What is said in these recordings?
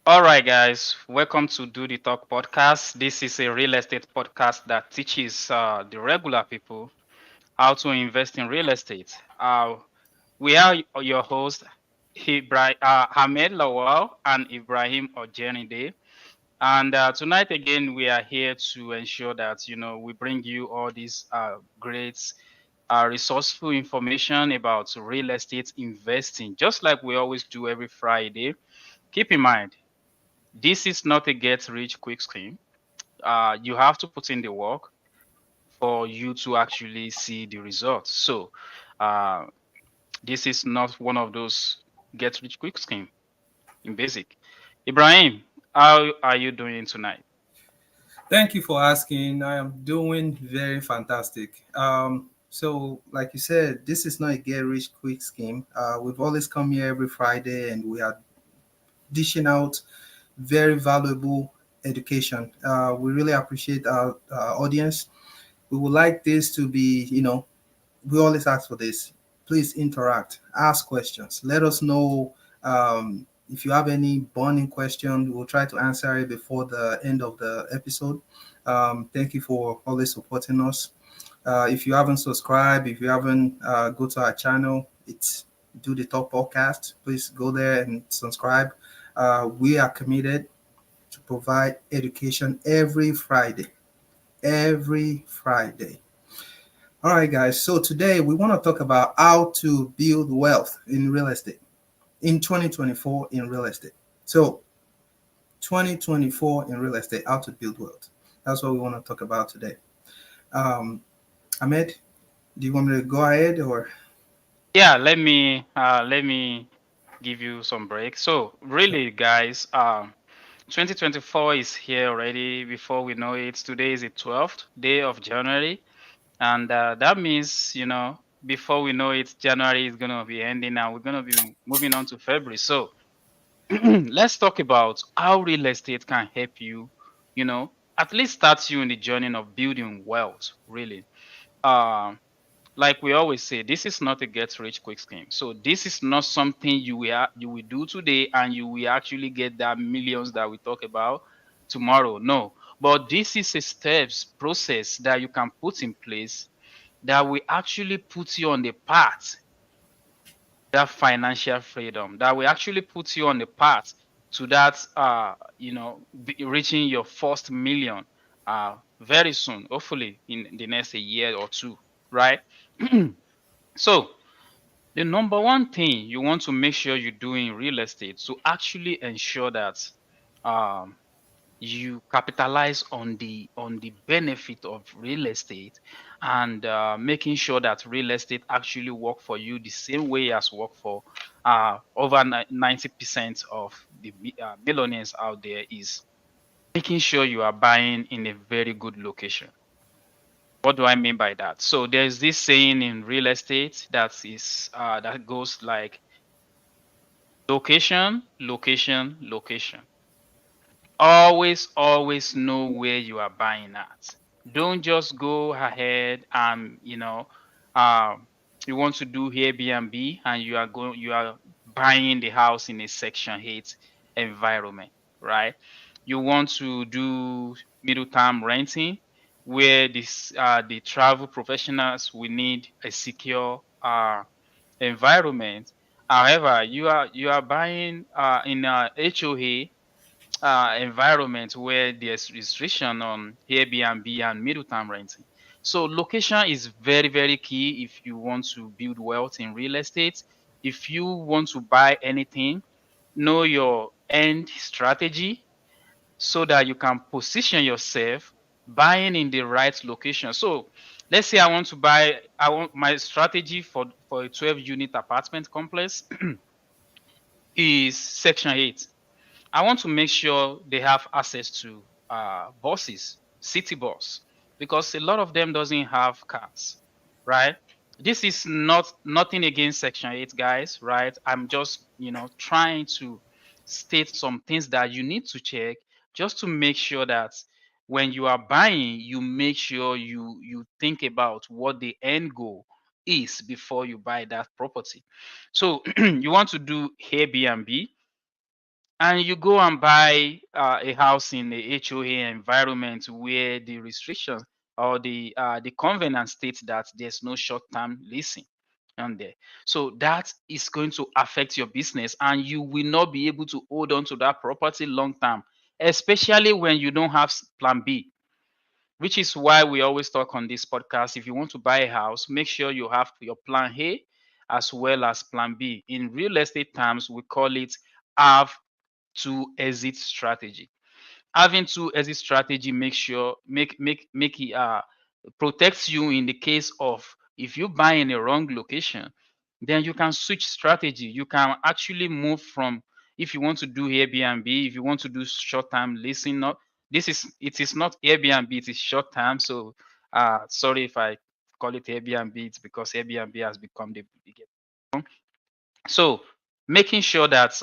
All right, guys, welcome to Do the Talk podcast. This is a real estate podcast that teaches the regular people how to invest in real estate. We are your hosts, Hamed Lawal and Ibrahim Ojenide. And tonight again, we are here to ensure that we bring you all these great, resourceful information about real estate investing, just like we always do every Friday. Keep in mind, this is not a get rich quick scheme. You have to put in the work for you to actually see the results. So, uh, this is not one of those get rich quick scheme in basic. Ibrahim, how are you doing tonight? Thank you for asking. I am doing very fantastic. So, like you said, this is not a get rich quick scheme. We've always come here every Friday and we are dishing out very valuable education. We really appreciate our audience. We would like this to be, we always ask for this. Please interact, ask questions. Let us know if you have any burning question. We'll try to answer it before the end of the episode. Thank you for always supporting us. If you haven't subscribed, if you haven't go to our channel, it's Do the Talk Podcast. Please go there and subscribe. We are committed to provide education every Friday. Every Friday. All right, guys. So today we want to talk about how to build wealth in real estate in 2024 in real estate. So 2024 in real estate, how to build wealth. That's what we want to talk about today. Um, Ahmed, do you want me to go ahead or? Yeah, let me give you some break. So, really, guys, 2024 is here already. Before we know it, today is the 12th day of January. And that means, before we know it, January is going to be ending and we're going to be moving on to February. So let's talk about how real estate can help you, at least start you in the journey of building wealth, really. Um, like we always say, this is not a get rich quick scheme. So this is not something you will do today and you will actually get that millions that we talk about tomorrow. No, but this is a steps process that you can put in place that will actually put you on the path, that financial freedom, that will actually put you on the path to that, reaching your first million very soon, hopefully in the next a year or two, right? So the number one thing you want to make sure you do in real estate to actually ensure that um, you capitalize on the benefit of real estate, and making sure that real estate actually work for you the same way as work for over 90% of the millionaires out there, is making sure you are buying in a very good location. What do I mean by that? So there's this saying in real estate that goes like location, location, location. Always know where you are buying at. Don't just go ahead and um, you want to do Airbnb and you are buying the house in a Section 8 environment, right? You want to do middle term renting where the travel professionals will need a secure environment. However, you are buying in a HOA environment where there's restriction on Airbnb and middle term renting. So location is very, very key if you want to build wealth in real estate. If you want to buy anything, know your end strategy so that you can position yourself buying in the right location. So let's say I want my strategy for a 12 unit apartment complex is section 8. I want to make sure they have access to buses, city bus, because a lot of them doesn't have cars, right? This is nothing against Section 8 guys, right? I'm just, trying to state some things that you need to check just to make sure that when you are buying, you make sure you think about what the end goal is before you buy that property. So you want to do Airbnb, and you go and buy a house in the HOA environment where the restriction or the covenant states that there's no short-term leasing on there. So that is going to affect your business, and you will not be able to hold on to that property long term, especially when you don't have plan B, which is why we always talk on this podcast. If you want to buy a house, make sure you have your plan A as well as plan B. In real estate terms, we call it have to exit strategy. Having two exit strategy make sure make it protects you in the case of if you buy in a wrong location, then you can switch strategy. You can actually move from, if you want to do Airbnb, if you want to do short term leasing. Not this is it is not Airbnb, it is short term. So sorry if I call it Airbnb, it's because Airbnb has become the biggest. So making sure that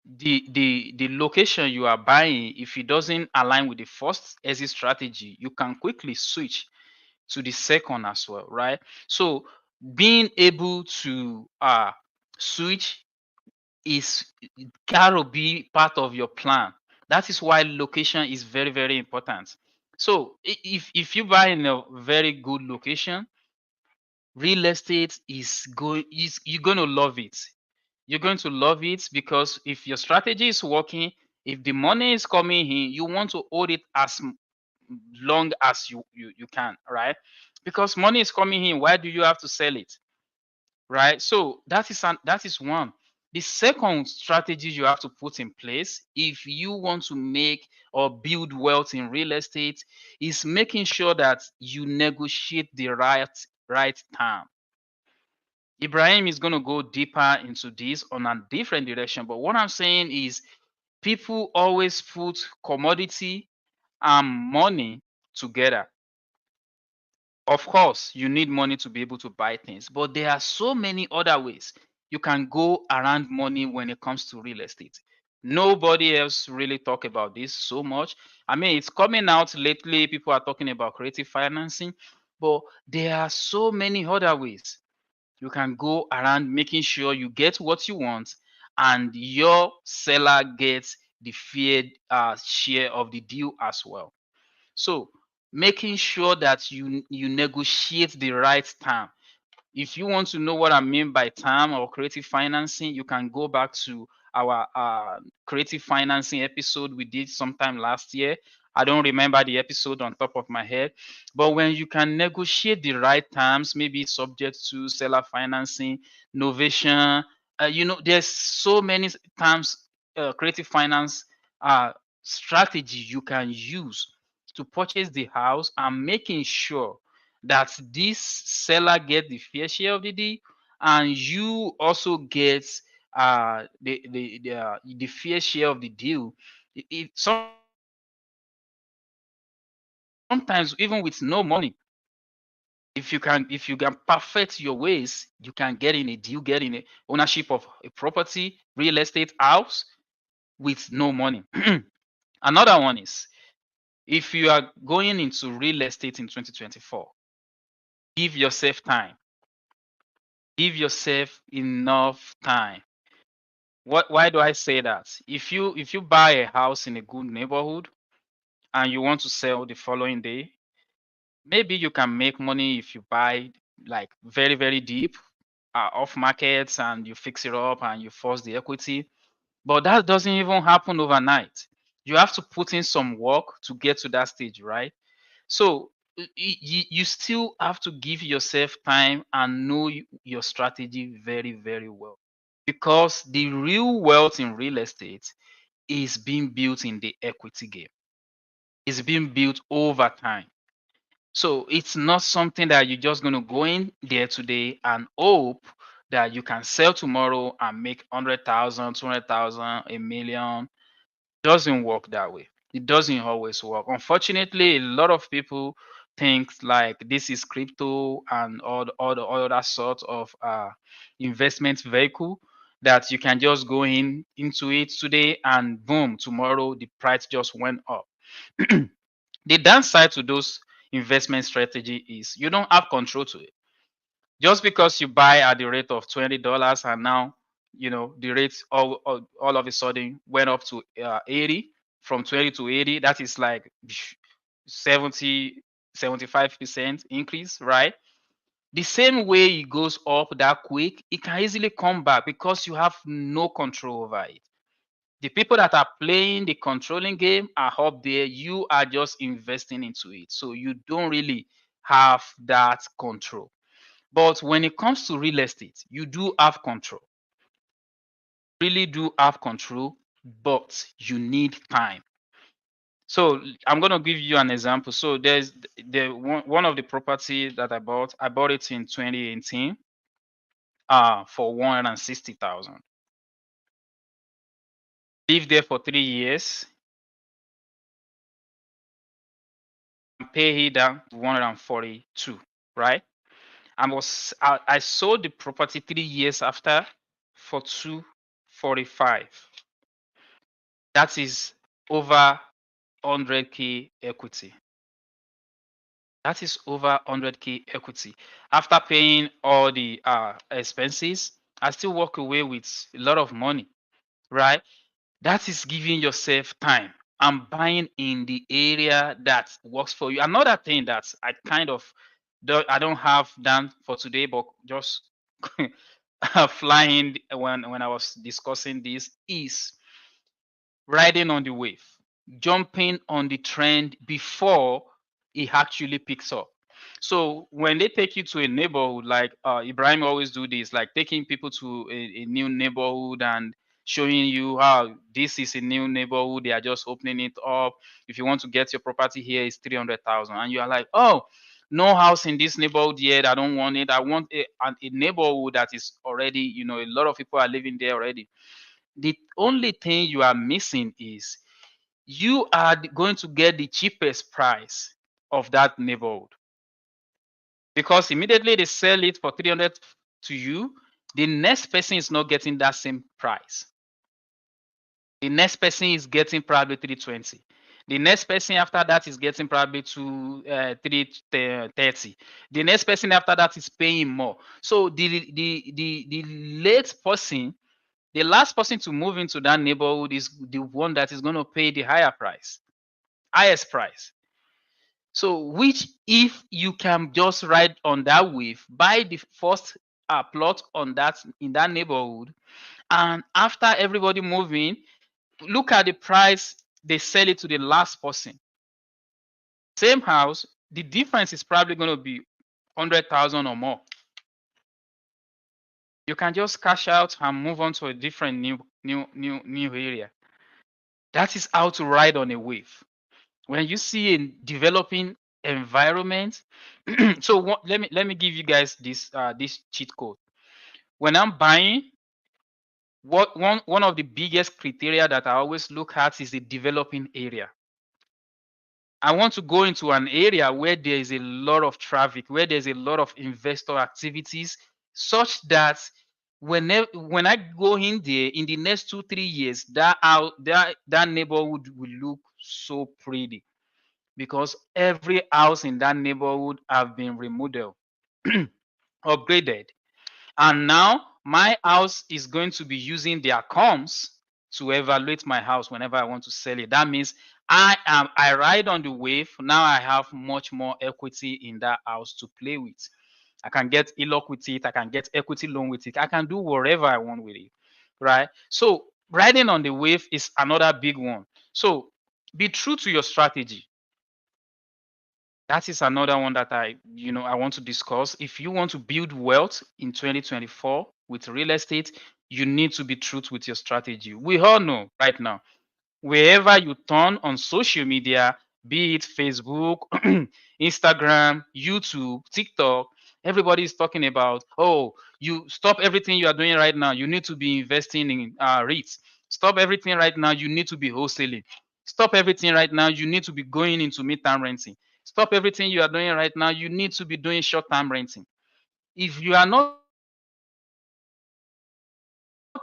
the location you are buying, if it doesn't align with the first exit strategy, you can quickly switch to the second as well, right? So being able to switch is gotta be part of your plan. That is why location is very, very important. So if you buy in a very good location, real estate is going is you're going to love it. You're going to love it because if your strategy is working, if the money is coming in, you want to hold it as long as you can, right? Because money is coming in, why do you have to sell it, right? So that is one. The second strategy you have to put in place if you want to make or build wealth in real estate is making sure that you negotiate the right term. Ibrahim is going to go deeper into this on a different direction, but what I'm saying is people always put commodity and money together. Of course, you need money to be able to buy things, but there are so many other ways you can go around money when it comes to real estate. Nobody else really talk about this so much. I mean, it's coming out lately. People are talking about creative financing, but there are so many other ways you can go around making sure you get what you want and your seller gets the fair share of the deal as well. So making sure that you negotiate the right term. If you want to know what I mean by term or creative financing, you can go back to our creative financing episode we did sometime last year. I don't remember the episode on top of my head, but when you can negotiate the right terms, maybe subject to seller financing, novation, there's so many terms, creative finance strategy you can use to purchase the house and making sure that this seller get the fair share of the deal and you also get the fair share of the deal. Sometimes even with no money, if you can perfect your ways, you can get in a deal, get in a ownership of a property, real estate house with no money. Another one is if you are going into real estate in 2024, give yourself time. Give yourself enough time. Why do I say that? If you buy a house in a good neighborhood and you want to sell the following day, maybe you can make money if you buy like very, very deep off markets and you fix it up and you force the equity. But that doesn't even happen overnight. You have to put in some work to get to that stage, right? So you still have to give yourself time and know your strategy very, very well. Because the real wealth in real estate is being built in the equity game. It's being built over time. So it's not something that you're just going to go in there today and hope that you can sell tomorrow and make 100,000, 200,000, a million. Doesn't work that way. It doesn't always work. Unfortunately, a lot of people think like this is crypto and all that sort of investment vehicle that you can just go into it today and boom, tomorrow the price just went up. The downside to those investment strategy is you don't have control to it. Just because you buy at the rate of $20 and now the rates all of a sudden went up to 80, from 20 to 80. That is like 70, 75% increase, right? The same way it goes up that quick, it can easily come back because you have no control over it. The people that are playing the controlling game are up there. You are just investing into it. So you don't really have that control. But when it comes to real estate, you do have control. Really do have control, but you need time. So I'm gonna give you an example. So there's the one of the property that I bought. I bought it in 2018 for 160,000. Lived there for 3 years and pay it down to 142, right? I sold the property 3 years after for 245. That is over 100K equity. That is over 100K equity. After paying all the expenses, I still walk away with a lot of money, right? That is giving yourself time and buying in the area that works for you. Another thing that I don't have done for today, but just flying when I was discussing this, is riding on the wave, jumping on the trend before it actually picks up. So when they take you to a neighborhood, like Ibrahim always do this, like taking people to a new neighborhood and showing you how this is a new neighborhood, they are just opening it up. If you want to get your property here, it's 300,000, and you are like, oh, no house in this neighborhood yet. I don't want it. I want a neighborhood that is already, a lot of people are living there already. The only thing you are missing is you are going to get the cheapest price of that neighborhood, because immediately they sell it for 300 to you, the next person is not getting that same price. The next person is getting probably 320. The next person after that is getting probably to 330. The next person after that is paying more. So the late person, the last person to move into that neighborhood is the one that is going to pay the highest price. So, which if you can just ride on that wave, buy the first plot on that in that neighborhood, and after everybody moving, look at the price they sell it to the last person. Same house, the difference is probably going to be 100,000 or more. You can just cash out and move on to a different new area. That is how to ride on a wave. When you see a developing environment, so let me give you guys this cheat code. When I'm buying, one of the biggest criteria that I always look at is the developing area. I want to go into an area where there is a lot of traffic, where there's a lot of investor activities, such that when I go in there in the next 2-3 years, that neighborhood will look so pretty, because every house in that neighborhood have been remodeled, upgraded, and now my house is going to be using their comms to evaluate my house whenever I want to sell it. That means I ride on the wave. Now I have much more equity in that house to play with. I can get ELOC with it. I can get equity loan with it. I can do whatever I want with it, right? So riding on the wave is another big one. So be true to your strategy. That is another one that I want to discuss. If you want to build wealth in 2024 with real estate, you need to be true with your strategy. We all know right now, wherever you turn on social media, be it Facebook, Instagram, YouTube, TikTok, everybody is talking about, oh, you stop everything you are doing right now. You need to be investing in REITs. Stop everything right now. You need to be wholesaling. Stop everything right now. You need to be going into mid-term renting. Stop everything you are doing right now. You need to be doing short-term renting. If you are not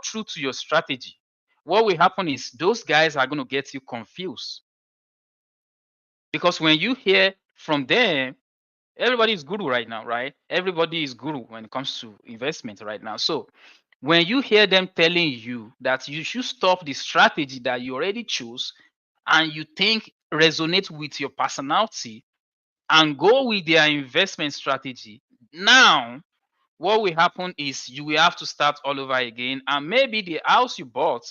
true to your strategy, what will happen is those guys are going to get you confused. Because when you hear from them, everybody is guru right now, right? Everybody is guru when it comes to investment right now. So When you hear them telling you that you should stop the strategy that you already chose and you think resonate with your personality and go with their investment strategy, now what will happen is you will have to start all over again, and maybe the house you bought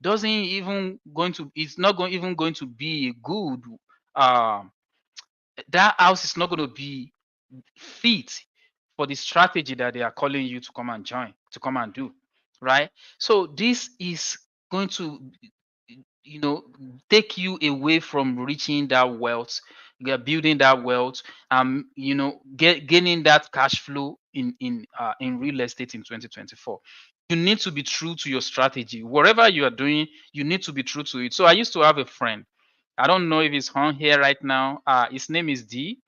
doesn't even going to it's not going even going to be a good um that house is not going to be fit for the strategy that they are calling you to come and join, to come and do, right? So this is going to, you know, take you away from reaching that wealth, building that wealth, you know, gaining that cash flow in real estate in 2024. You need to be true to your strategy. Whatever you are doing, you need to be true to it. So I used to have a friend. I don't know if he's on here right now. His name is D,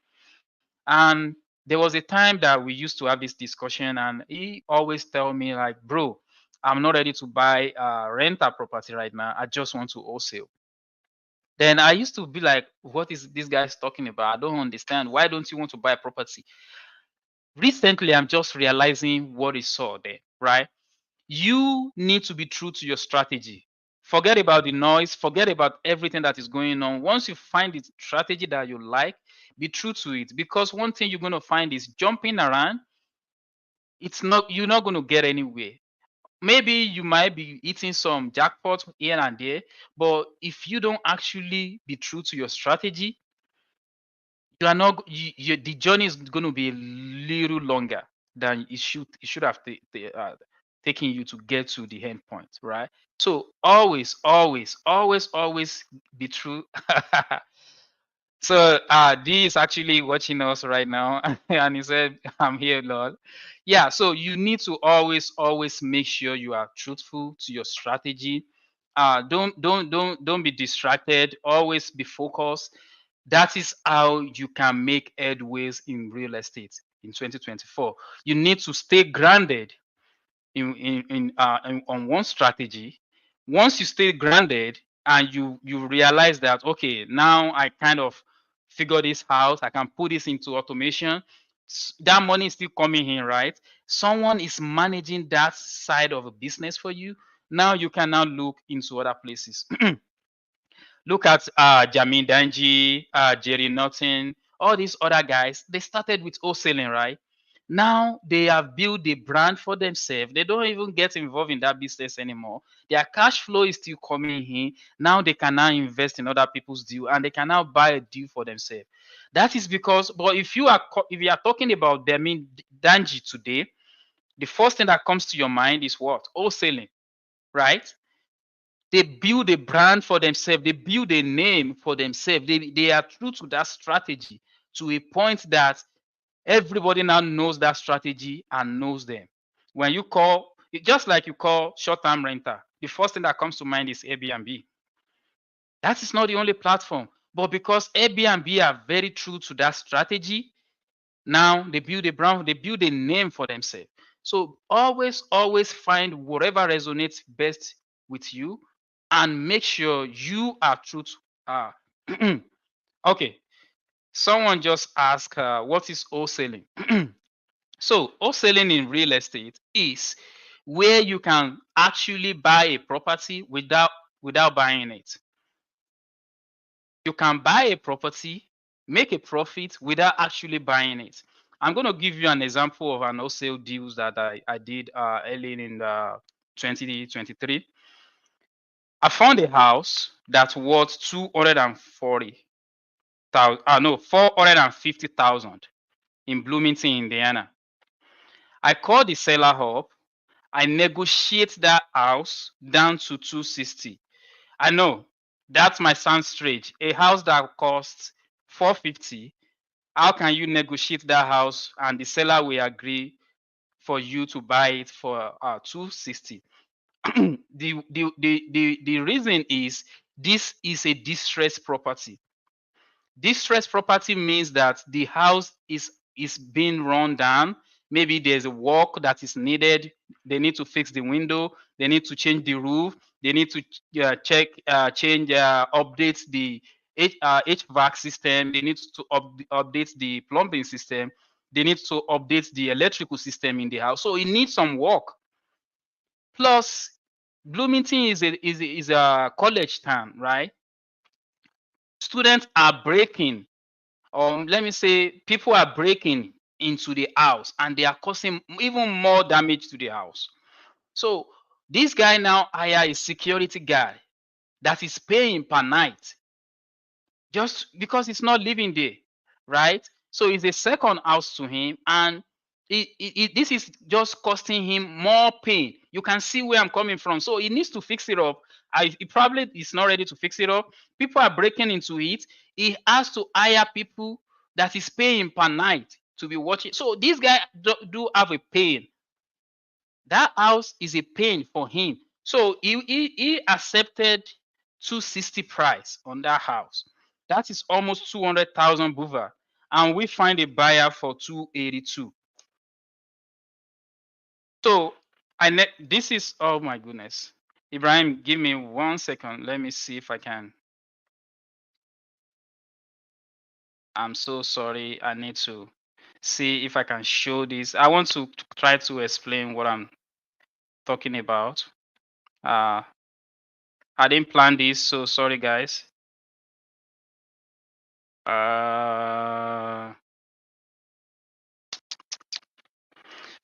and there was a time that we used to have this discussion, and he always tell me like, bro, I'm not ready to buy rent a property right now. I just want to wholesale. Then I used to be like, what is this guy's talking about? I don't understand. Why don't you want to buy property? Recently, I'm just realizing what he saw there, right? You need to be true to your strategy. Forget about the noise, forget about everything that is going on. Once you find the strategy that you like, be true to it. Because one thing you're going to find is jumping around, you're not going to get anywhere. Maybe you might be eating some jackpot here and there, but if you don't actually be true to your strategy, you are not the journey is going to be a little longer than it should have taken you to get to the end point, right? So always be true. So D is actually watching us right now, and he said, "I'm here, Lord." Yeah. So you need to always make sure you are truthful to your strategy. Don't be distracted. Always be focused. That is how you can make headways in real estate in 2024. You need to stay grounded on one strategy. Once you stay grounded and you realize that, okay, now I kind of figure this out, I can put this into automation, that money is still coming in, right? Someone is managing that side of a business for you. Now you can now look into other places. Look at Jamin Danji, Jerry Norton, all these other guys. They started with wholesaling, right? Now they have built a brand for themselves. They don't even get involved in that business anymore. Their cash flow is still coming in. Now they can now invest in other people's deal, and they can now buy a deal for themselves. That is because, but if you are talking about Jamin Danji today, the first thing that comes to your mind is what? Wholesaling, right? They build a brand for themselves. They build a name for themselves. They are true to that strategy to a point that everybody now knows that strategy and knows them. When you call, just like you call short-term renter, the first thing that comes to mind is Airbnb. That is not the only platform, but because Airbnb are very true to that strategy, now they build a brand, they build a name for themselves. So always find whatever resonates best with you and make sure you are true to okay. Someone just asked what is wholesaling? So wholesaling in real estate is where you can actually buy a property without buying it. You can buy a property, make a profit without actually buying it. I'm going to give you an example of an wholesale deals that I did early in 2023. I found a house that's worth 450,000 in Bloomington, Indiana. I called the seller up. I negotiate that house down to 260. I know that might sound strange. A house that costs 450, how can you negotiate that house and the seller will agree for you to buy it for 260? The reason is this is a distressed property. Distressed property means that the house is being run down. Maybe there's a work that is needed. They need to fix the window. They need to change the roof. They need to update the HVAC system. They need to update the plumbing system. They need to update the electrical system in the house. So it needs some work. Plus, Bloomington is a college town, right? Students are breaking, or let me say, people are breaking into the house, and they are causing even more damage to the house. So this guy now hire a security guy that is paying per night just because he's not living there, right? So it's a second house to him, and this is just costing him more pain. You can see where I'm coming from. So he needs to fix it up. He probably is not ready to fix it up. People are breaking into it. He has to hire people that is paying per night to be watching. So this guy do have a pain. That house is a pain for him. So he accepted 260 price on that house. That is almost 200,000 buva. And we find a buyer for 282. So this is, oh my goodness. Ibrahim, give me 1 second. Let me see if I can. I'm so sorry. I need to see if I can show this. I want to try to explain what I'm talking about. I didn't plan this, so sorry guys.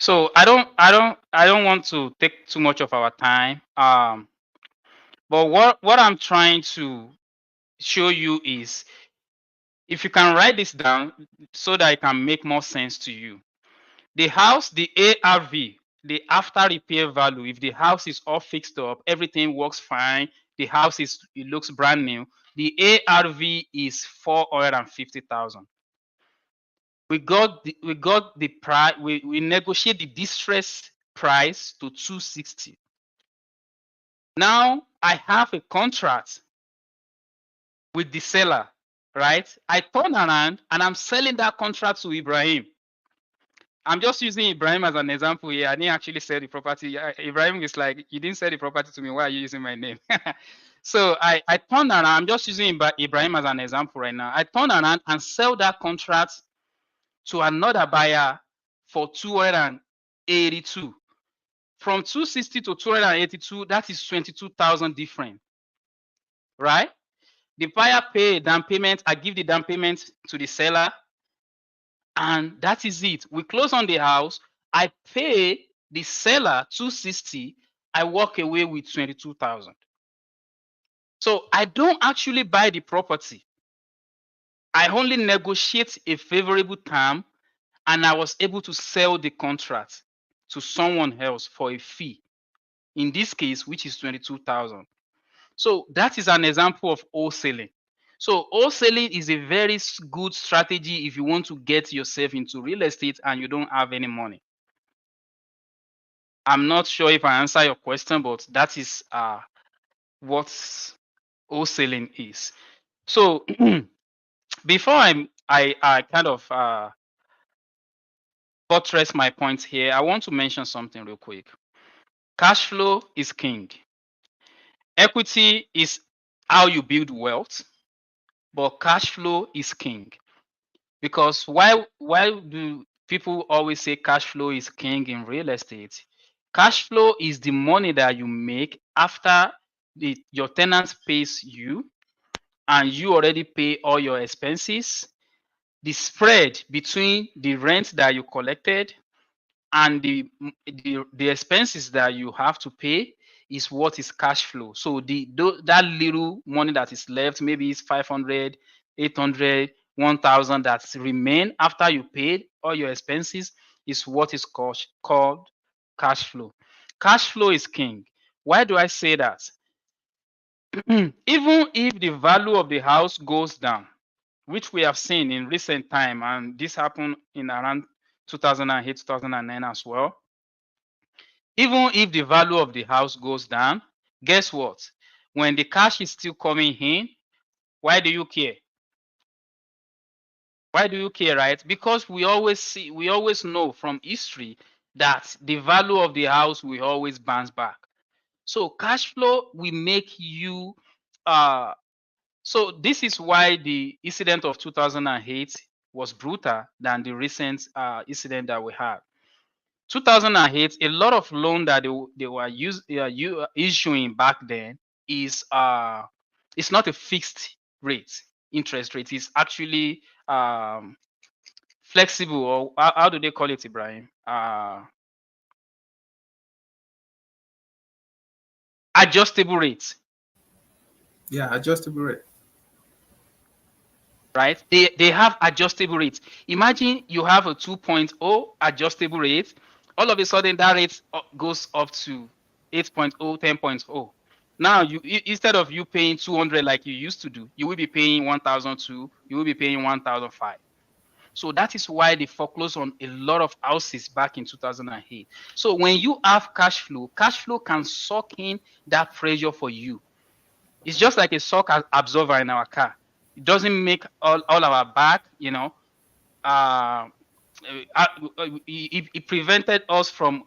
So I don't want to take too much of our time. But what I'm trying to show you is, if you can write this down so that it can make more sense to you. The house, the ARV, the after repair value, if the house is all fixed up, everything works fine, it looks brand new, the ARV is 450,000. We got the price, we negotiate the distress price to 260. Now I have a contract with the seller, right? I turn around and I'm selling that contract to Ibrahim. I'm just using Ibrahim as an example here. I didn't actually sell the property. Ibrahim is like, you didn't sell the property to me. Why are you using my name? So I turn around. I'm just using Ibrahim as an example right now. I turn around and sell that contract to another buyer for 282. From 260 to 282, that is 22,000 different, right? The buyer pay down payment. I give the down payment to the seller, and that is it. We close on the house. I pay the seller 260. I walk away with 22,000. So I don't actually buy the property. I only negotiate a favorable term, and I was able to sell the contract to someone else for a fee. In this case, which is 22,000. So that is an example of wholesaling. So wholesaling is a very good strategy if you want to get yourself into real estate and you don't have any money. I'm not sure if I answer your question, but that is what wholesaling is. So before I kind of buttress my points here, I want to mention something real quick. Cash flow is king. Equity is how you build wealth, but cash flow is king. Because why do people always say cash flow is king in real estate? Cash flow is the money that you make after your tenant pays you and you already pay all your expenses. The spread between the rent that you collected and the expenses that you have to pay is what is cash flow. So that little money that is left, maybe it's 500, 800, 1,000 that remain after you paid all your expenses, is what is called cash flow. Cash flow is king. Why do I say that? Even if the value of the house goes down, which we have seen in recent time, and this happened in around 2008, 2009 as well. Even if the value of the house goes down, guess what? When the cash is still coming in, why do you care? Why do you care, right? Because we always know from history that the value of the house will always bounce back. So cash flow will make you so this is why the incident of 2008 was brutal than the recent incident that we had. 2008, a lot of loan that they were issuing back then is it's not a fixed rate interest rate. It's actually flexible, or how do they call it, Ibrahim? Adjustable rate. Yeah, adjustable rate. Right? They have adjustable rates. Imagine you have a 2.0 adjustable rate. All of a sudden, that rate goes up to 8.0, 10.0. Now, instead of you paying 200 like you used to do, you will be paying 1,002. You will be paying 1,005. So that is why they foreclosed on a lot of houses back in 2008. So when you have cash flow can suck in that pressure for you. It's just like a shock absorber in our car. It doesn't make all our back, uh, it prevented us from,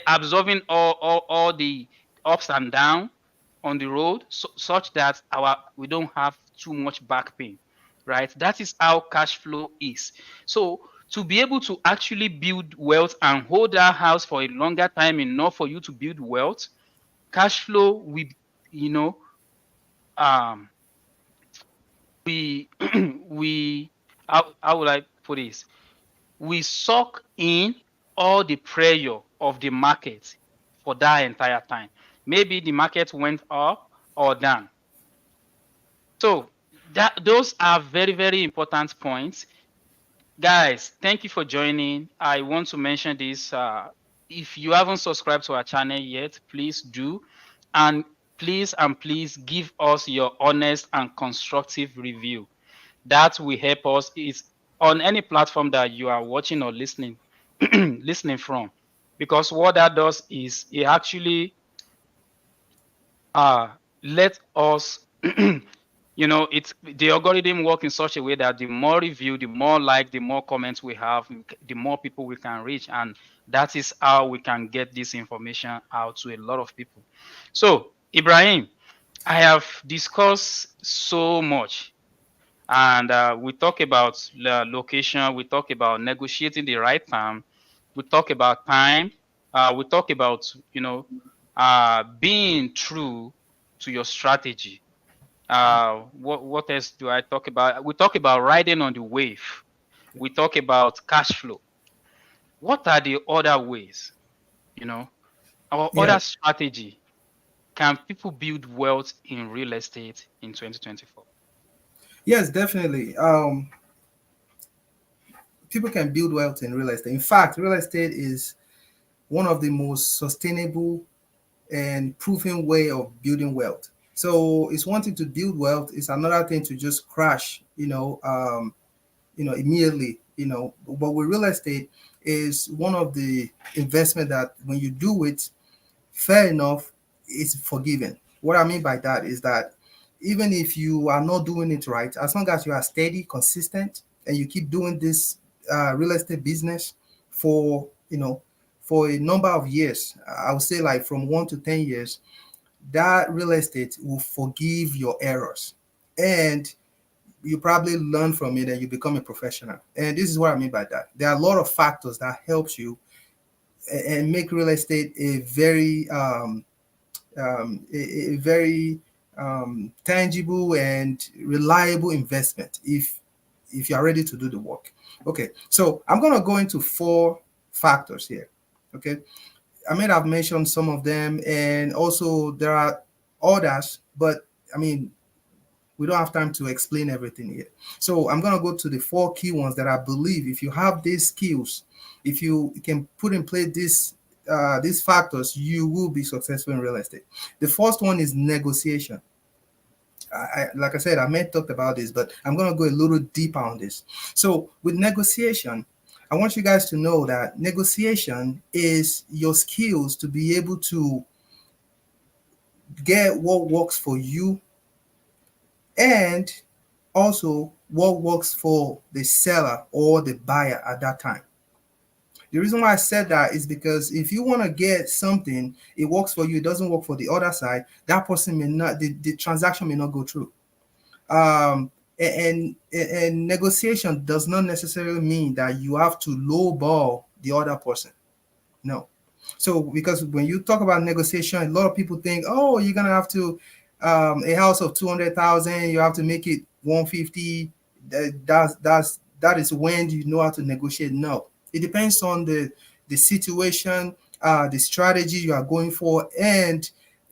absorbing all the ups and downs on the road, such that we don't have too much back pain, right? That is how cash flow is. So to be able to actually build wealth and hold that house for a longer time enough for you to build wealth, cash flow will, you know, um, we we how would I put this? We suck in all the pressure of the market for that entire time. Maybe the market went up or down. So those are very, very important points. Guys, thank you for joining. I want to mention this. If you haven't subscribed to our channel yet, please do. And please give us your honest and constructive review. That will help us is on any platform that you are watching or listening listening from, because what that does is it actually let us it's the algorithm work in such a way that the more review, the more like, the more comments we have, the more people we can reach, and that is how we can get this information out to a lot of people. So Ibrahim, I have discussed so much, and we talk about the location, we talk about negotiating the right time, we talk about time, we talk about being true to your strategy. What else do I talk about? We talk about riding on the wave. We talk about cash flow. What are the other ways, our Yeah. other strategy? Can people build wealth in real estate in 2024? Yes, definitely. People can build wealth in real estate. In fact, real estate is one of the most sustainable and proven way of building wealth. So it's one thing to build wealth. It's another thing to just crash, immediately. But with real estate is one of the investment that when you do it, fair enough, it's forgiven. What I mean by that is that even if you are not doing it right, as long as you are steady, consistent, and you keep doing this real estate business for for a number of years, I would say like from 1 to 10 years, that real estate will forgive your errors, and you probably learn from it and you become a professional. And this is what I mean by that. There are a lot of factors that helps you and make real estate a very a very tangible and reliable investment if you are ready to do the work. Okay, so I'm going to go into 4 factors here. Okay, I may have mentioned some of them, and also there are others, but I mean, we don't have time to explain everything here. So I'm going to go to the 4 key ones that I believe if you have these skills, if you can put in place these factors, you will be successful in real estate. The first one is negotiation. Like I said, I may have talked about this, but I'm going to go a little deeper on this. So with negotiation, I want you guys to know that negotiation is your skills to be able to get what works for you and also what works for the seller or the buyer at that time. The reason why I said that is because if you want to get something, it works for you, it doesn't work for the other side, that person may not, the transaction may not go through. And negotiation does not necessarily mean that you have to lowball the other person. No. So because when you talk about negotiation, a lot of people think, oh, you're gonna have to a house of 200,000, you have to make it 150. That is when you know how to negotiate. No, it depends on the situation, the strategy you are going for, and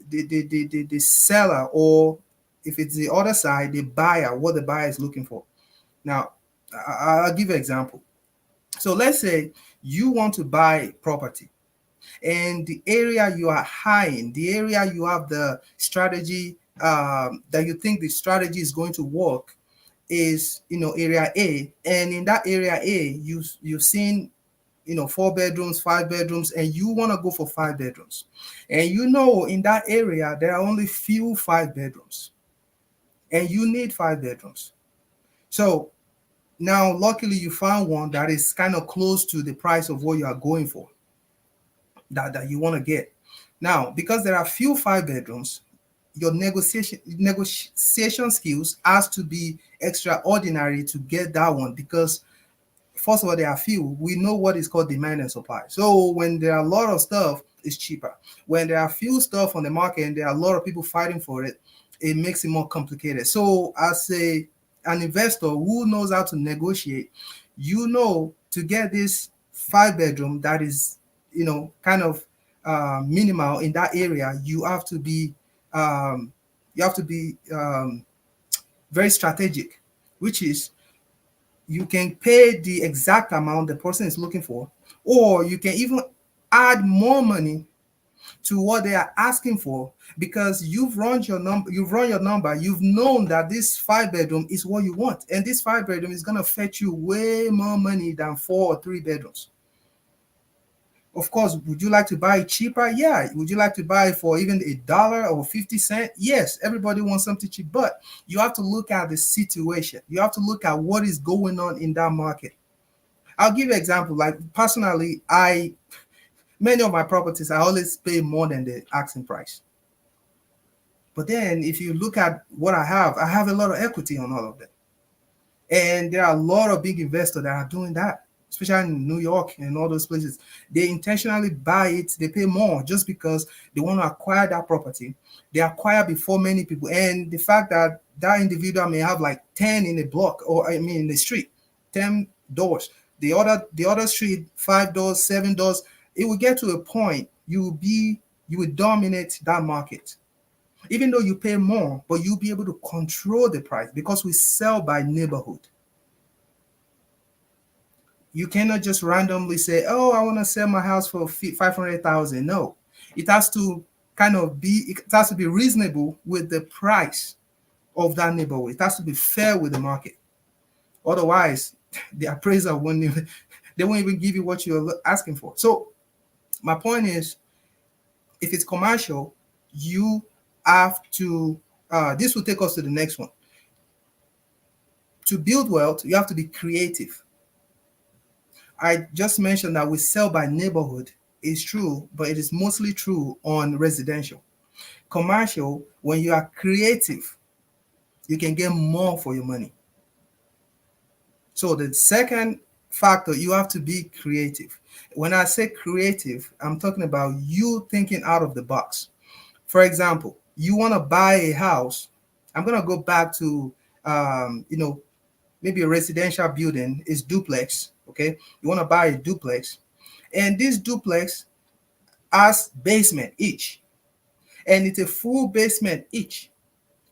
the seller, or if it's the other side, the buyer, what the buyer is looking for. Now, I'll give you an example. So let's say you want to buy property, and the area you are high in, the area you have the strategy, that you think the strategy is going to work, is area A. And in that area A, you've seen 4 bedrooms, 5 bedrooms, and you want to go for 5 bedrooms. And in that area there are only few 5 bedrooms, and you need 5 bedrooms. So now luckily you found one that is kind of close to the price of what you are going for, that you want to get. Now, because there are few 5 bedrooms, your negotiation skills has to be extraordinary to get that one, because first of all, there are few. We know what is called demand and supply. So when there are a lot of stuff, it's cheaper. When there are few stuff on the market and there are a lot of people fighting for it, it makes it more complicated. So as an investor who knows how to negotiate, to get this 5 bedroom that is kind of minimal in that area, um, you have to be very strategic, which is you can pay the exact amount the person is looking for, or you can even add more money to what they are asking for, because you've run your number, you've known that this 5 bedroom is what you want, and this 5 bedroom is going to fetch you way more money than 4 or 3 bedrooms. Of course, would you like to buy it cheaper? Yeah. Would you like to buy it for even $1 or 50 cents? Yes. Everybody wants something cheap, but you have to look at the situation. You have to look at what is going on in that market. I'll give you an example. Like personally, I many of my properties I always pay more than the asking price. But then if you look at what I have a lot of equity on all of them. And there are a lot of big investors that are doing that, especially in New York and all those places. They intentionally buy it, they pay more just because they want to acquire that property. They acquire before many people. And the fact that that individual may have like 10 in a block, or I mean in the street, 10 doors. The other street, 5 doors, 7 doors. It will get to a point you will dominate that market. Even though you pay more, but you'll be able to control the price, because we sell by neighborhood. You cannot just randomly say, "Oh, I want to sell my house for 500,000." No, it has to it has to be reasonable with the price of that neighborhood. It has to be fair with the market. Otherwise, the appraiser won't even they won't even give you what you're asking for. So my point is, if it's commercial, you have to. This will take us to the next one. To build wealth, you have to be creative. I just mentioned that we sell by neighborhood. It's true, but it is mostly true on residential. Commercial, when you are creative, you can get more for your money. So the second factor, you have to be creative. When I say creative, I'm talking about you thinking out of the box. For example, you want to buy a house. I'm going to go back to, maybe a residential building is duplex. Okay. You want to buy a duplex, and this duplex has basement each, and it's a full basement each.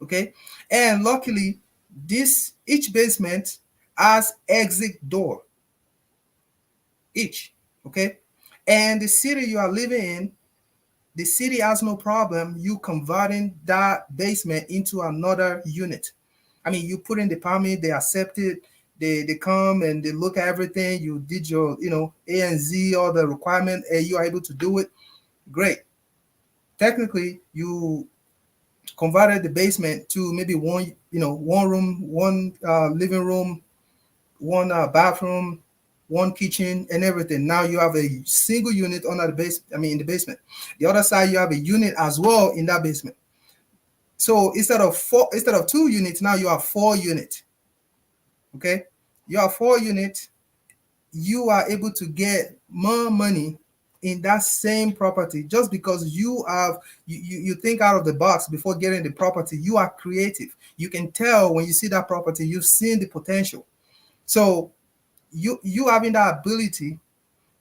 Okay. And luckily, this each basement has exit door each. Okay. And the city you are living in, the city has no problem you converting that basement into another unit. I mean, you put in the permit, they accept it, they come and they look at everything. You did your, A and Z, all the requirement, and you are able to do it. Great. Technically, you converted the basement to maybe one room, one living room, one bathroom, one kitchen, and everything. Now you have a single unit under the base. I mean, in the basement. The other side, you have a unit as well in that basement. So instead of 2 units, now you have 4 units. Okay, you have 4 units. You are able to get more money in that same property. Just because you think out of the box before getting the property, you are creative. You can tell when you see that property, you've seen the potential. So you having that ability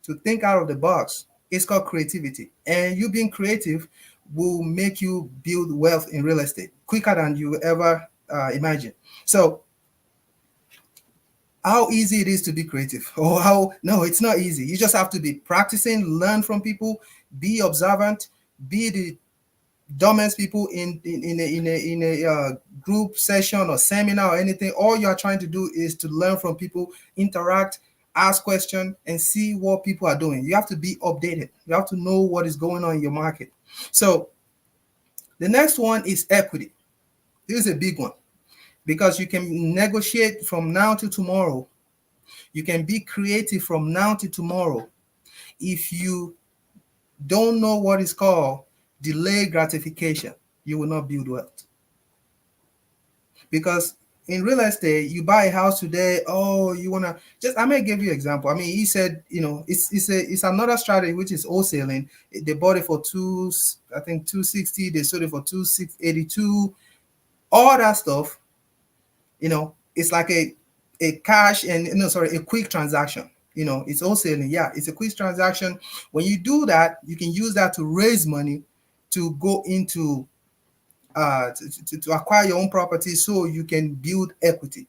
to think out of the box is called creativity. And you being creative will make you build wealth in real estate quicker than you ever imagine. So how easy it is to be creative, or how no, it's not easy. You just have to be practicing, learn from people, be observant, be the dumbest people in a group session or seminar or anything. All you are trying to do is to learn from people, interact, ask questions, and see what people are doing. You have to be updated. You have to know what is going on in your market. So the next one is equity. This is a big one because you can negotiate from now to tomorrow. You can be creative from now to tomorrow. If you don't know what is called delay gratification, you will not build wealth. Because in real estate, you buy a house today. Oh, you wanna just I may give you an example. I mean, he said, it's another strategy which is wholesaling. They bought it for I think 260. They sold it for 2682. All that stuff, it's like a cash and no, sorry, a quick transaction. It's wholesaling. Yeah, it's a quick transaction. When you do that, you can use that to raise money to go into to acquire your own property so you can build equity.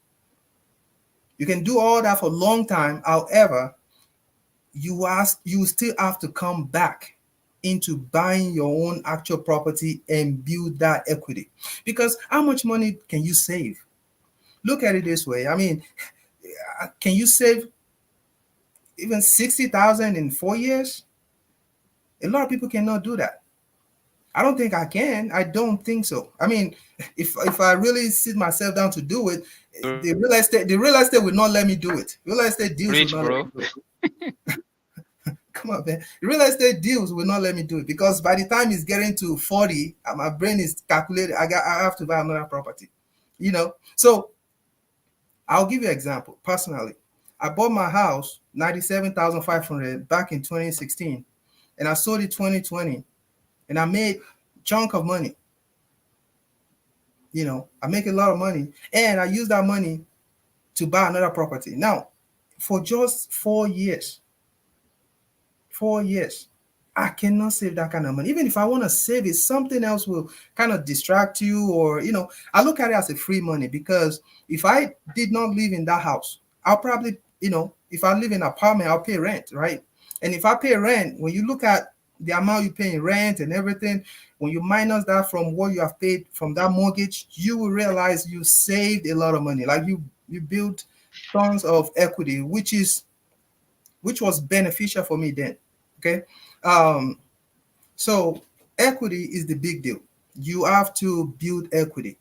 You can do all that for a long time. However, you still have to come back into buying your own actual property and build that equity. Because how much money can you save? Look at it this way. I mean, can you save even 60,000 in 4 years? A lot of people cannot do that. I don't think I can. I don't think so. I mean, if I really sit myself down to do it, the real estate will not let me do it. Real estate deals will Rich, not let bro. me do it. Come on, man. Real estate deals will not let me do it because by the time it's getting to 40, my brain is calculated. I have to buy another property. So I'll give you an example. Personally, I bought my house 97,500 back in 2016, and I sold it 2020, and I made a chunk of money. I make a lot of money, and I use that money to buy another property. Now, for just 4 years, 4 years, I cannot save that kind of money. Even if I want to save it, something else will kind of distract you, or I look at it as a free money because if I did not live in that house, I'll probably, if I live in an apartment, I'll pay rent, right? And if I pay rent, when you look at the amount you pay in rent and everything, when you minus that from what you have paid from that mortgage, you will realize you saved a lot of money. Like you built tons of equity, which was beneficial for me then. Okay. Um, so equity is the big deal. You have to build equity.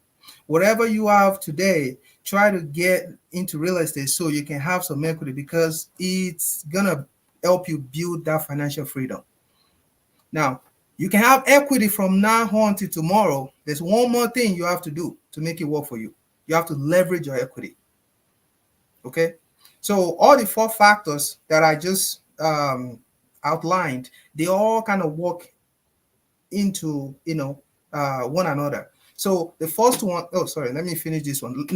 Whatever you have today, try to get into real estate so you can have some equity because it's gonna help you build that financial freedom. Now, you can have equity from now on to tomorrow. There's one more thing you have to do to make it work for you. You have to leverage your equity. Okay. So all the four factors that I just outlined, they all kind of work into one another. So the first one, oh sorry, let me finish this one.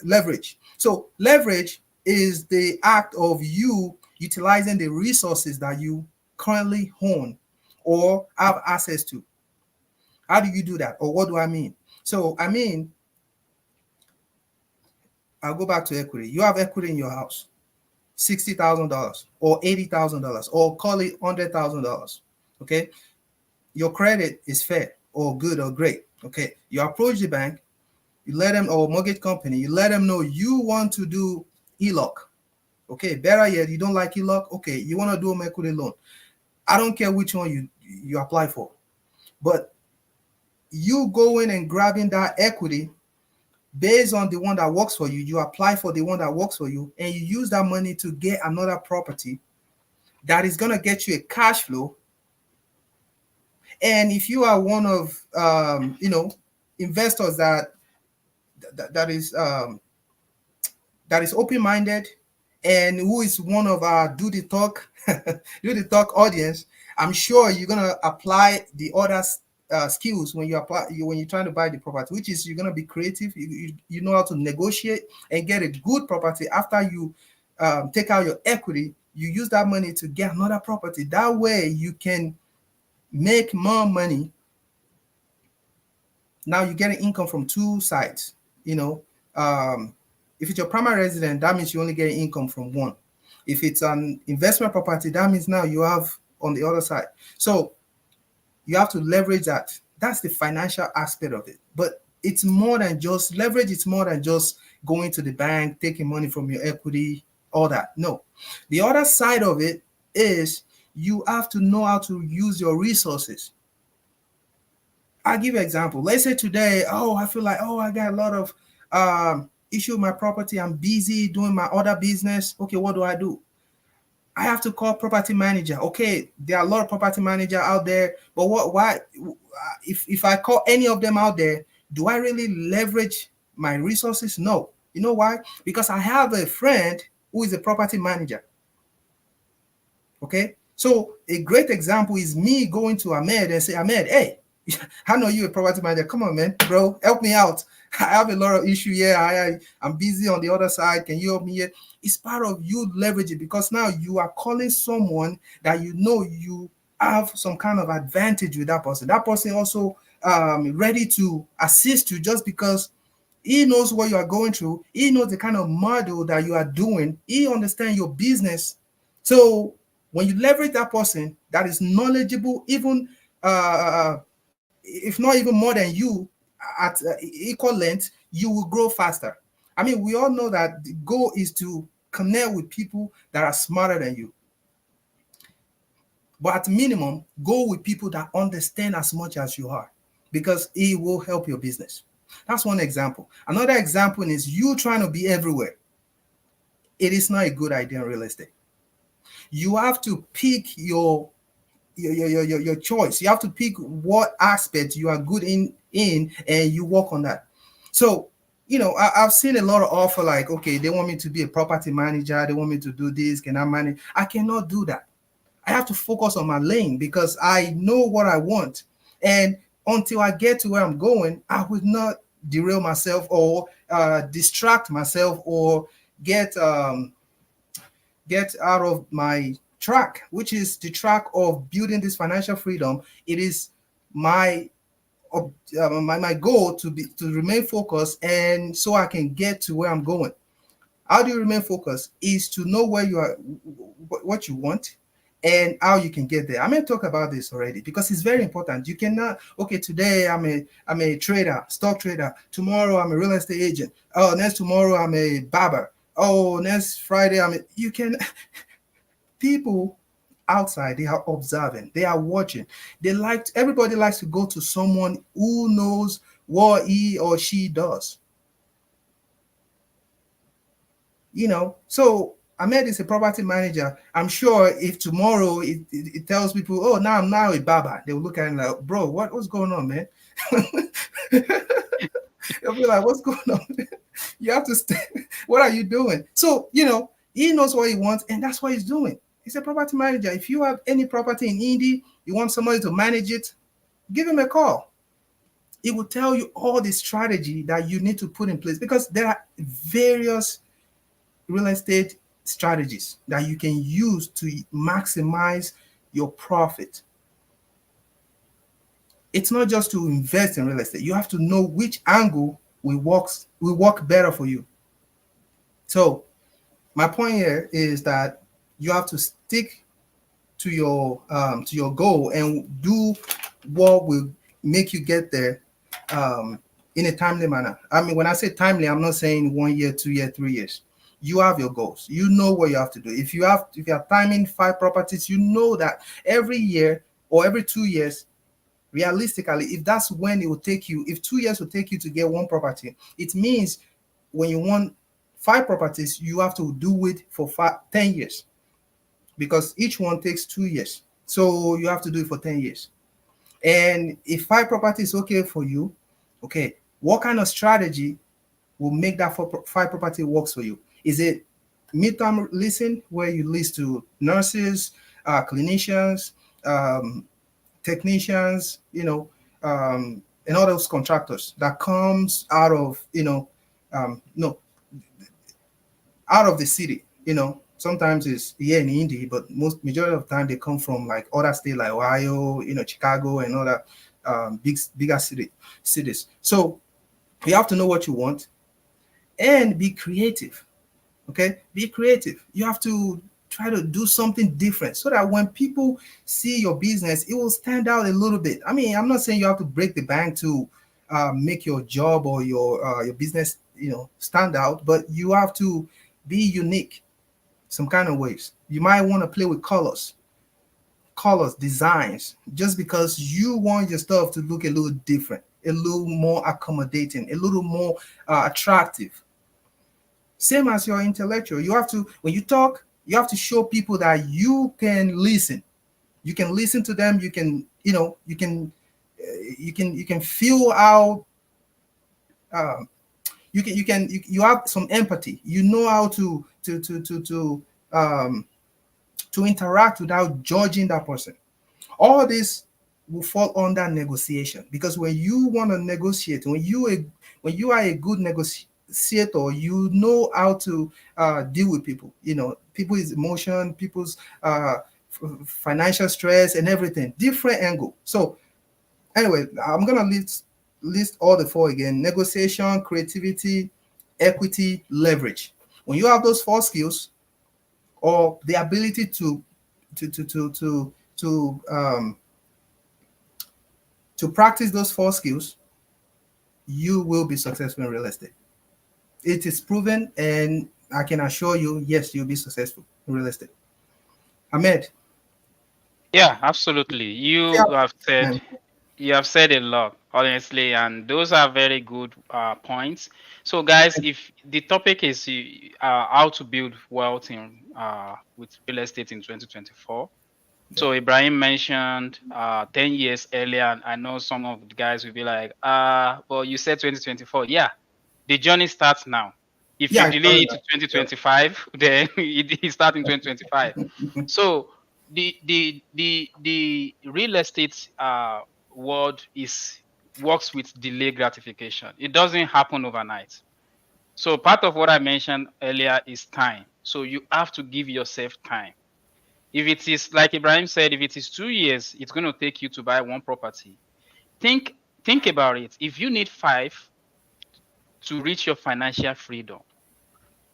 Leverage. So leverage is the act of you utilizing the resources that you currently own or have access to. How do you do that, or what do I mean? So I mean, I'll go back to equity. You have equity in your house, $60,000 or $80,000, or call it $100,000. Okay, your credit is fair or good or great. Okay, you approach the bank, you let them, or mortgage company, you let them know you want to do HELOC. Okay, better yet, you don't like HELOC. Okay, you want to do home equity loan. I don't care which one you apply for, but you go in and grabbing that equity based on the one that works for you. You apply for the one that works for you, and you use that money to get another property that is gonna get you a cash flow. And if you are one of investors that is open-minded and who is one of our do the talk do the talk audience, I'm sure you're gonna apply the other skills when you apply when you're trying to buy the property, which is you're gonna be creative. You know how to negotiate and get a good property after you take out your equity. You use that money to get another property. That way you can make more money. Now you're getting income from two sides. You know, if it's your primary residence, that means you only get income from one. If it's an investment property, that means now you have on the other side. So you have to leverage that. That's the financial aspect of it. But it's more than just leverage. It's more than just going to the bank, taking money from your equity, all that. No. The other side of it is you have to know how to use your resources. I'll give you an example. Let's say today, oh, I feel like, oh, I got a lot of issue with my property. I'm busy doing my other business. Okay, what do? I have to call property manager. Okay, there are a lot of property manager out there, but why if I call any of them out there, do I really leverage my resources? No. You know why? Because I have a friend who is a property manager. Okay? So a great example is me going to Ahmed and say, Ahmed, hey, I know you're a property manager. Come on, man, bro, help me out. I have a lot of issue here. I'm busy on the other side. Can you help me here? It's part of you leveraging because now you are calling someone that you know you have some kind of advantage with that person. That person also ready to assist you just because he knows what you are going through. He knows the kind of model that you are doing. He understands your business. So when you leverage that person that is knowledgeable, even if not even more than you at equal length, you will grow faster. I mean, we all know that the goal is to connect with people that are smarter than you. But at minimum, go with people that understand as much as you are because it will help your business. That's one example. Another example is you trying to be everywhere. It is not a good idea in real estate. You have to pick your choice. You have to pick what aspect you are good in and you work on that. So I've seen a lot of offer like, okay, they want me to be a property manager, they want me to do this, can I manage? I cannot do that. I have to focus on my lane because I know what I want, and until I get to where I'm going, I will not derail myself or distract myself or get out of my track, which is the track of building this financial freedom. It is my my goal to remain focused, and so I can get to where I'm going. How do you remain focused? Is to know where you are, what you want, and how you can get there. I'm going to talk about this already because it's very important. You cannot, okay, today I'm a trader, stock trader. Tomorrow I'm a real estate agent. Oh, next tomorrow I'm a barber. Oh, next Friday you can people outside, they are observing, they are watching. Everybody likes to go to someone who knows what he or she does. So Ahmed is a property manager. I'm sure if tomorrow it tells people, oh, now I'm now a barber, they will look at him like, bro, what's going on, man? They'll be like, what's going on? You have to stay. What are you doing? So, he knows what he wants, and that's what he's doing. He's a property manager. If you have any property in Indy, you want somebody to manage it, give him a call. It will tell you all the strategy that you need to put in place because there are various real estate strategies that you can use to maximize your profit. It's not just to invest in real estate. You have to know which angle will work better for you. So my point here is that you have to stick to your goal and do what will make you get there in a timely manner. I mean, when I say timely, I'm not saying 1 year, 2 year, 3 years. You have your goals. You know what you have to do. If you are timing 5 properties, you know that every year or every 2 years, realistically, if that's when it will take you, if 2 years will take you to get 1 property, it means when you want 5 properties, you have to do it for 10 years because each one takes 2 years. So you have to do it for 10 years. And if 5 properties is okay for you, okay, what kind of strategy will make that 5 property works for you? Is it midterm leasing where you lease to nurses, clinicians, technicians, and all those contractors that comes out of, no, out of the city. Sometimes it's here in Indy, but most majority of the time they come from like other states like Ohio, Chicago, and other bigger cities. So you have to know what you want and be creative. Okay, be creative. You have to try to do something different so that when people see your business, it will stand out a little bit. I mean, I'm not saying you have to break the bank to make your job or your business, stand out, but you have to be unique some kind of ways. You might want to play with colors, designs, just because you want your stuff to look a little different, a little more accommodating, a little more attractive. Same as your intellectual. You have to, when you talk, you have to show people that you can listen. You can listen to them. You can, you can feel how um, you have some empathy. You know how um, to interact without judging that person. All this will fall under negotiation, because when you want to negotiate, when you are a good negotiator, you know how to deal with people. People's emotion, people's financial stress, and everything. Different angle. So anyway, I'm gonna list all the four again: negotiation, creativity, equity, leverage. When you have those four skills, or the ability to to to to to um, to practice those four skills, you will be successful in real estate. It is proven, and I can assure you, yes, you'll be successful in real estate. Ahmed, Yeah, absolutely. yeah, said you have said a lot, honestly, and those are very good points. So, guys, if the topic is how to build wealth in with real estate in 2024. yeah, So Ibrahim mentioned 10 years earlier, and I know some of the guys will be like, well, you said 2024. Yeah, the journey starts now. If you yeah, delay it to 2025, then it starts in 2025. So the real estate world is works with delay gratification. It doesn't happen overnight. So part of what I mentioned earlier is time. So you have to give yourself time. If it is like Ibrahim said, if it is 2 years, it's going to take you to buy one property. Think think about it. If you need 5 to reach your financial freedom,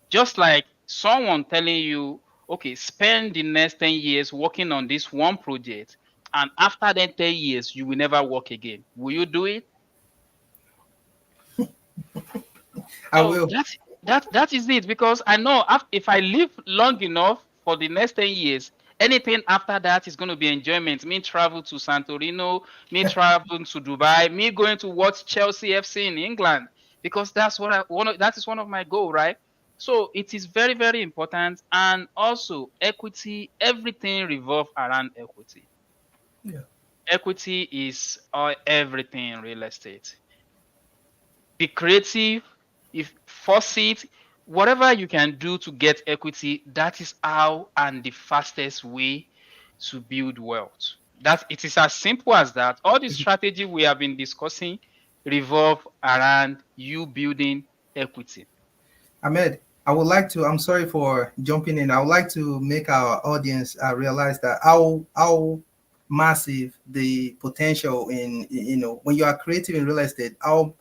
just like someone telling you, okay, spend the next 10 years working on this one project, and after that 10 years, you will never work again. Will you do it? I So will. that is it, because I know if I live long enough for the next 10 years, anything after that is going to be enjoyment. Me travel to Santorino, me travel to Dubai, me going to watch Chelsea FC in England, because that's what I want. That is one of my goal, right? So it is very, very important. And also equity, everything revolve around equity. Yeah, Equity is everything in real estate. Be creative, if force it, whatever you can do to get equity, that is how and the fastest way to build wealth. That it is as simple as that. All the strategy we have been discussing revolve around you building equity. Ahmed, I would like to. I'm sorry for jumping in. I would like to make our audience realize that how massive the potential in, when you are creative in real estate, how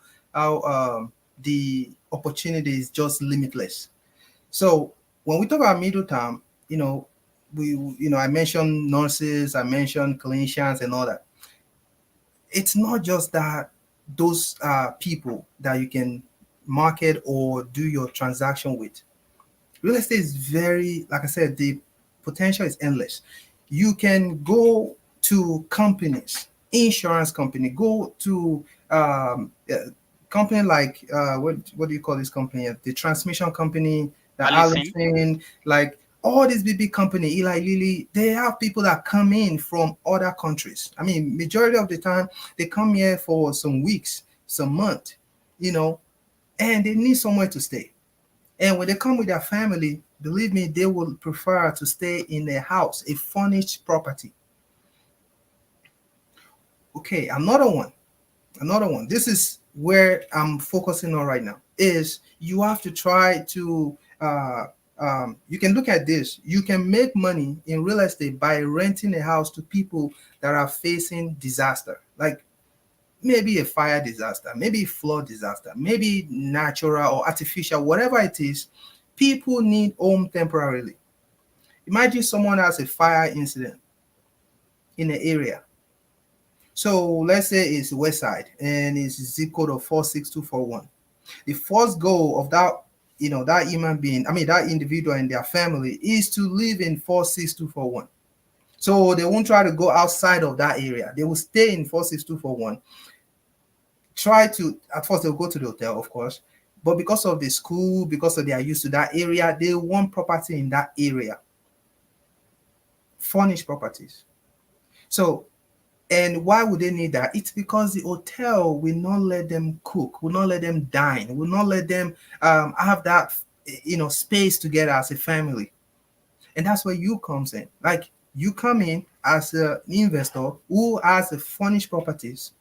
the opportunity is just limitless. So when we talk about middle term, we I mentioned nurses, I mentioned clinicians, and all that. It's not just that those people that you can market or do your transaction with. Real estate is very, like I said, the potential is endless. You can go to companies, insurance company, go to company like what do you call this company? The transmission company, the Alison, Allison, like all these big company, Eli Lilly. They have people that come in from other countries. I mean, majority of the time they come here for some weeks, some month, you know, and they need somewhere to stay. And when they come with their family, believe me, they will prefer to stay in their house, a furnished property. Okay, another one. This is where I'm focusing on right now. Is you have to try to. You can look at this. You can make money in real estate by renting a house to people that are facing disaster, like maybe a fire disaster, maybe flood disaster, maybe natural or artificial, whatever it is. People need home temporarily. Imagine someone has a fire incident in an area. So let's say it's West Side and it's zip code of 46241. The first goal of that human being, I mean that individual and their family, is to live in 46241. So they won't try to go outside of that area. They will stay in 46241. Try to, at first they'll go to the hotel, of course, but because of the school, because of they are used to that area, they want property in that area, furnished properties. So, and why would they need that? It's because the hotel will not let them cook, will not let them dine, will not let them have that space together as a family. And that's where you comes in. Like you come in as an investor who has the furnished properties,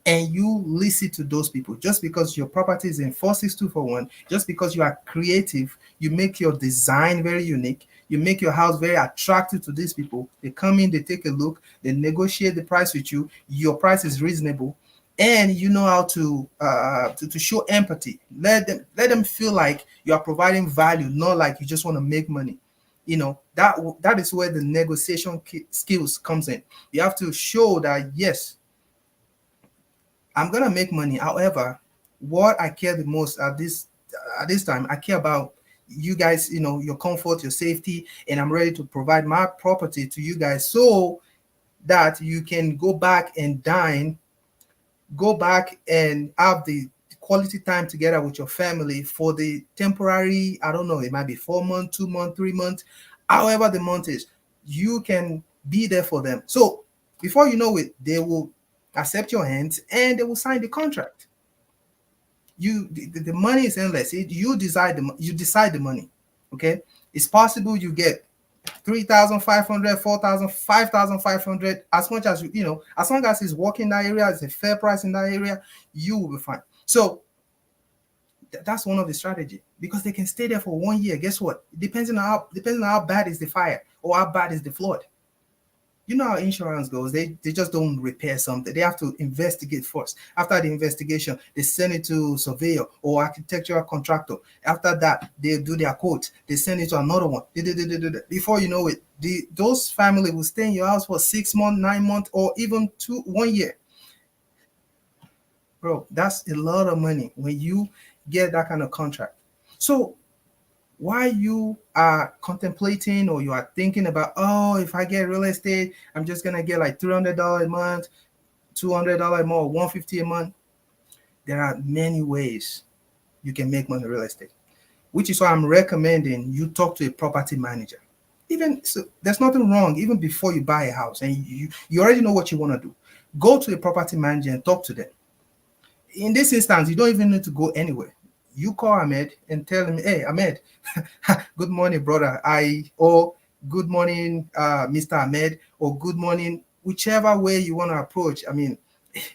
and you listen to those people. Just because your property is in 46241, just because you are creative, you make your design very unique, you make your house very attractive to these people. They come in, they take a look, they negotiate the price with you. Your price is reasonable, and you know how to show empathy. Let them feel like you are providing value, not like you just want to make money. That is where the negotiation skills comes in. You have to show that yes, I'm gonna make money. However, what I care the most at this time, I care about you guys, your comfort, your safety, and I'm ready to provide my property to you guys so that you can go back and dine, go back and have the quality time together with your family for the temporary, I don't know, it might be 4 months, 2 months, 3 months, however the month is, you can be there for them. So before you know it, they will accept your hands and they will sign the contract. The money is endless. You decide the money. Okay, it's possible you get 3,500, 4,000, 5,500. As much as as long as it's working in that area, it's a fair price in that area, you will be fine. So that's one of the strategy, because they can stay there for 1 year. Guess what? Depending on how bad is the fire or how bad is the flood. You know how insurance goes. They just don't repair something. They have to investigate first. After the investigation, they send it to surveyor or architectural contractor. After that, they do their quote. They send it to another one. Before you know it, those family will stay in your house for 6 months, 9 months, or even 1 year. Bro, that's a lot of money when you get that kind of contract. So while you are contemplating or you are thinking about, oh, if I get real estate, I'm just gonna get like $300 a month, $200 more, $150 a month. There are many ways you can make money in real estate, which is why I'm recommending you talk to a property manager. Even so, there's nothing wrong even before you buy a house and you already know what you want to do. Go to a property manager and talk to them. In this instance, you don't even need to go anywhere. You call Ahmed and tell him, hey, Ahmed, good morning, brother. Or good morning, Mr. Ahmed, or good morning, whichever way you want to approach. I mean,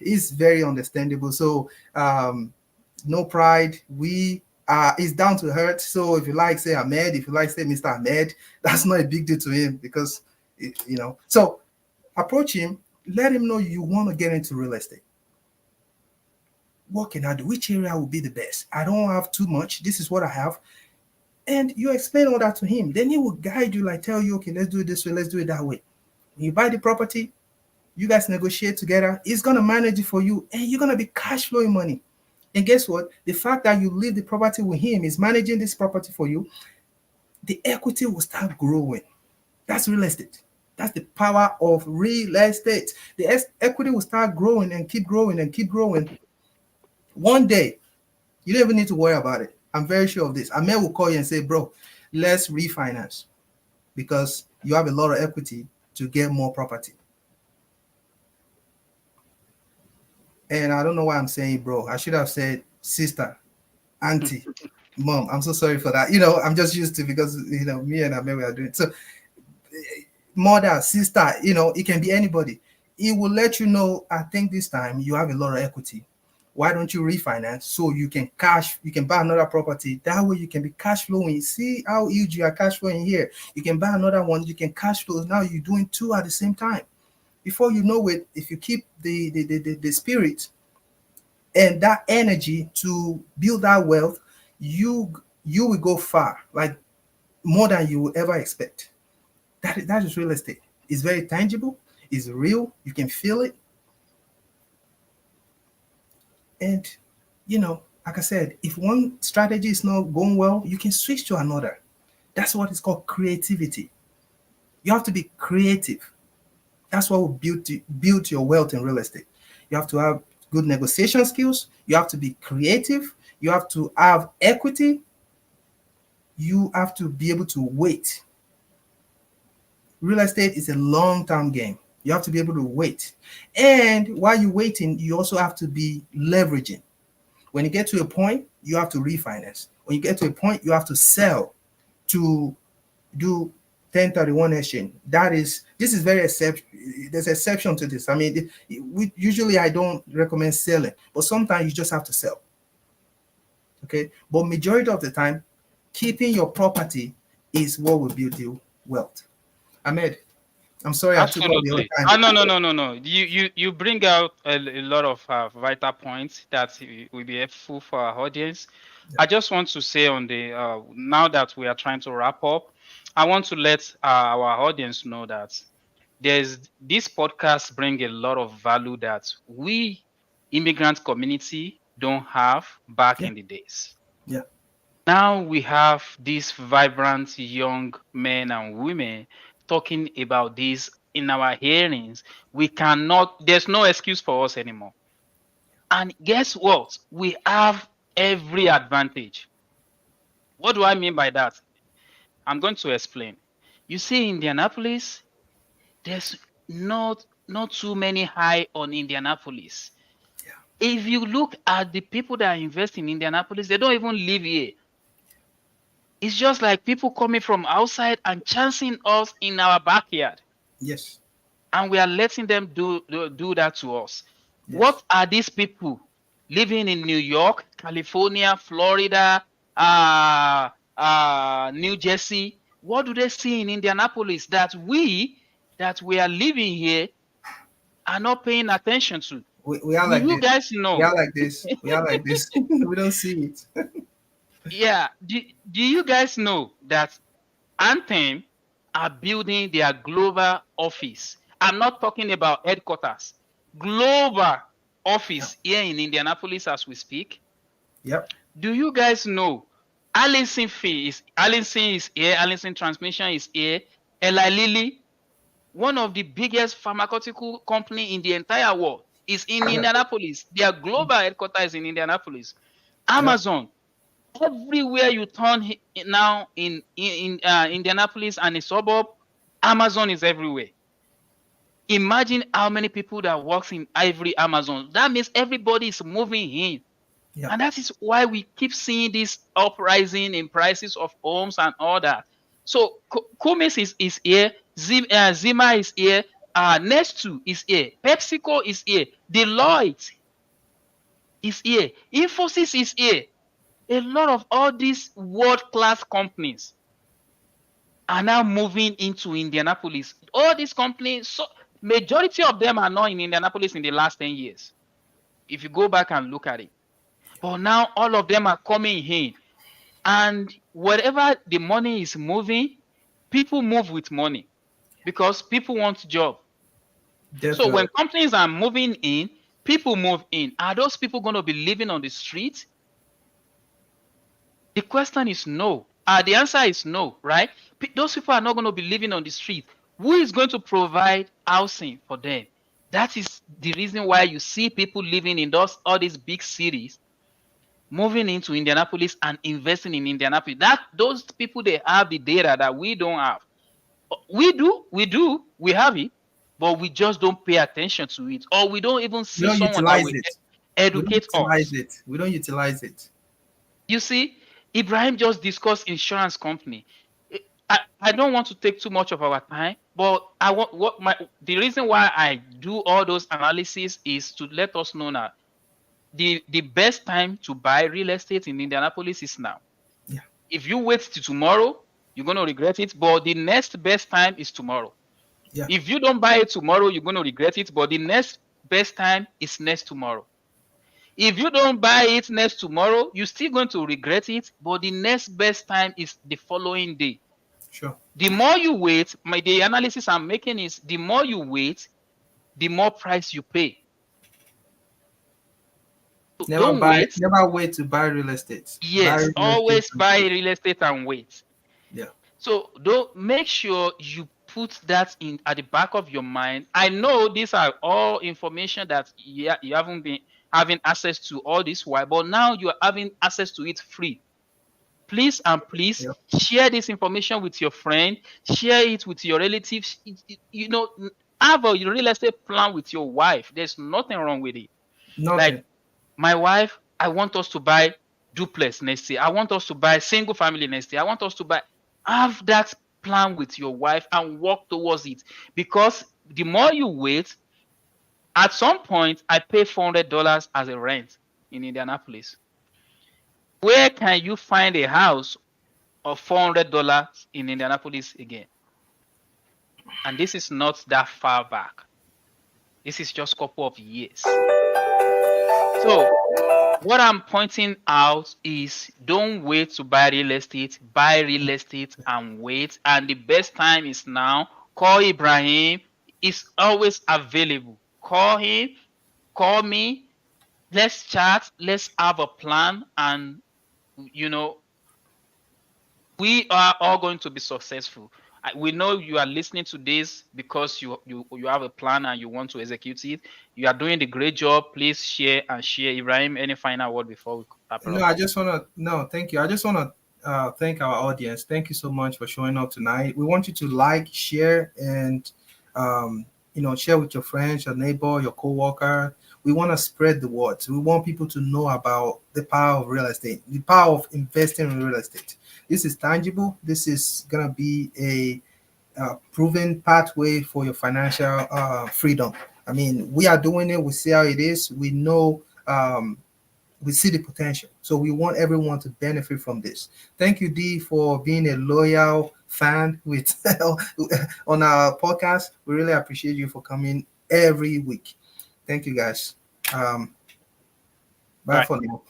it's very understandable. So, no pride. It's down to earth. So if you like, say Ahmed, if you like, say Mr. Ahmed, that's not a big deal to him because, So approach him, let him know you want to get into real estate. What can I do? Which area will be the best? I don't have too much. This is what I have. And you explain all that to him. Then he will guide you, like tell you, okay, let's do it this way, let's do it that way. When you buy the property, you guys negotiate together. He's going to manage it for you, and you're going to be cash flowing money. And guess what? The fact that you leave the property with him, is managing this property for you, the equity will start growing. That's real estate. That's the power of real estate. The equity will start growing and keep growing and keep growing. One day, you don't even need to worry about it. I'm very sure of this. Ahmed will call you and say, bro, let's refinance because you have a lot of equity to get more property. And I don't know why I'm saying bro. I should have said sister, auntie, mom. I'm so sorry for that. I'm just used to, because, me and Ahmed we are doing it. So mother, sister, it can be anybody. it will let you know, I think this time you have a lot of equity. Why don't you refinance so you can buy another property? That way you can be cash flowing. See how huge you are cash flowing here. You can buy another one, you can cash flow. Now you're doing two at the same time. Before you know it, if you keep the spirit and that energy to build that wealth, you will go far, like more than you will ever expect. That is real estate. It's very tangible, it's real, you can feel it. And like I said, if one strategy is not going well, you can switch to another. That's what is called creativity. You have to be creative. That's what will build your wealth in real estate. You have to have good negotiation skills. You have to be creative. You have to have equity. You have to be able to wait. Real estate is a long-term game. You have to be able to wait. And while you're waiting, you also have to be leveraging. When you get to a point, you have to refinance. When you get to a point, you have to sell to do 1031 exchange. This is very there's exception to this. I mean, usually I don't recommend selling, but sometimes you just have to sell. Okay, but majority of the time, keeping your property is what will build you wealth. Ahmed, I'm sorry I took all your Absolutely. time. No. You bring out a lot of vital points that will be helpful for our audience. I just want to say on the now that we are trying to wrap up, I want to let our audience know that this podcast bring a lot of value that we immigrant community don't have back Yeah, in the days. yeah, Now we have these vibrant young men and women talking about this in our hearings. There's no excuse for us anymore. And guess what? We have every advantage. What do I mean by that? I'm going to explain. You see, Indianapolis, there's not too many high on Indianapolis. yeah. If you look at the people that invest in Indianapolis, they don't even live here. It's just like people coming from outside and chancing us in our backyard, Yes, and we are letting them do that to us. yes. What are these people living in New York, California, Florida, New Jersey? What do they see in Indianapolis that we are living here are not paying attention to? We are Do like you this. guys We know? are like this. We are like this. We don't see it. Yeah. Do you guys know that Anthem are building their global office? I'm not talking about headquarters. Global Yep. office here in Indianapolis as we speak. Yep. Do you guys know Allison is here, Allison Transmission is here, Eli Lilly, one of the biggest pharmaceutical company in the entire world, is in Yep. Indianapolis. Their global headquarters is in Indianapolis. Yep. Amazon, everywhere you turn now in Indianapolis and a suburb, Amazon is everywhere. Imagine how many people that works in every Amazon. That means everybody is moving in. Yep. And that is why we keep seeing this uprising in prices of homes and all that. So Cummins is here, Zima is here, Nestle is here, PepsiCo is here, Deloitte is here, Infosys is here. A lot of all these world-class companies are now moving into Indianapolis. All these companies, so majority of them are not in Indianapolis in the last 10 years. If you go back and look at it. But now all of them are coming in. And wherever the money is moving, people move with money because people want job. So when Definitely. companies are moving in, people move in. Are those people going to be living on the street? The question is no. The answer is no, right? Those people are not going to be living on the street. Who is going to provide housing for them? That is the reason why you see people living in all these big cities, moving into Indianapolis and investing in Indianapolis. Those people, they have the data that we don't have. We have it, but we just don't pay attention to it, or we don't even We see don't someone that utilize will it. We don't educate utilize us. it. We don't utilize it. You see, Ibrahim just discussed insurance company. I don't want to take too much of our time, but I want what my the reason why I do all those analysis is to let us know now the best time to buy real estate in Indianapolis is now. Yeah. If you wait till tomorrow, you're going to regret it, but the next best time is tomorrow. Yeah. If you don't buy it tomorrow, you're going to regret it, but the next best time is next tomorrow. If you don't buy it next tomorrow, you're still going to regret it, but the next best time is the following day. Sure. The more you wait, the analysis I'm making is the more you wait, the more price you pay. So don't wait. Never wait to buy real estate. Buy Yes, real estate. always buy real estate and wait. Yeah. So don't make sure you put that in at the back of your mind. I know these are all information that you haven't been having access to all this while, but now you are having access to it free. Please and please share this information with your friend, share it with your relatives. You know, have a real estate plan with your wife. There's nothing wrong with it. Nothing. Like my wife, I want us to buy duplex next year. I want us to buy single family next year. I want us to buy. Have that plan with your wife and work towards it, because the more you wait, at some point, I pay $400 as a rent in Indianapolis. Where can you find a house of $400 in Indianapolis again? And this is not that far back. This is just a couple of years. So what I'm pointing out is don't wait to buy real estate. Buy real estate and wait. And the best time is now. Call Ibrahim. He's always available. Call him. Call me. Let's chat. Let's have a plan. And, you know, we are all going to be successful. We know you are listening to this because you have a plan and you want to execute it. You are doing the great job. Please share and share. Ibrahim, any final word before we wrap No, I just want to, no, thank you. I just want to thank our audience. Thank you so much for showing up tonight. We want you to like, share, and, share with your friends, your neighbor, your coworker. We want to spread the word. We want people to know about the power of real estate, the power of investing in real estate. This is tangible. This is going to be a proven pathway for your financial freedom. I mean, we are doing it. We see how it is. We know, we see the potential. So we want everyone to benefit from this. Thank you, D, for being a loyal fan with on our podcast. We really appreciate you for coming every week. Thank you, guys. Bye for now.